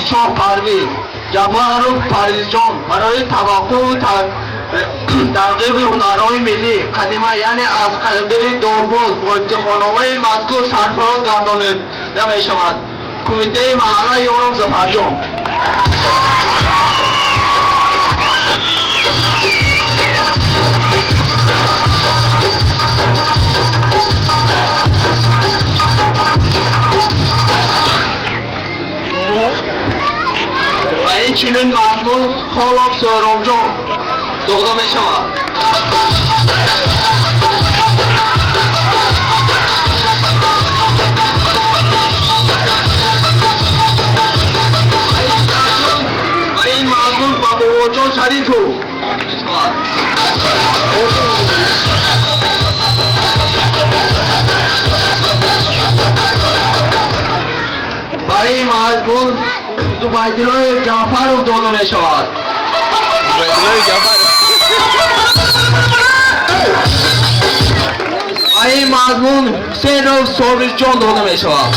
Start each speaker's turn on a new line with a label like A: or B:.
A: شاه پرویز جعفر پرویز جان برای توقع ترغیب هنرهای ملی قدیمه یعنی از قلبی دورباز با خانواده مذکور سرفراز گردانید نمی شود. کمیته محله یورم زفرجان و این چنین مضمون خالق سهرامجان داده می شود. و این مضمون با باباجان شریف رو برای این مضمون زبیدالله جعفر رو داده می شود. برای این مضمون حسین صابری جان داده می شود.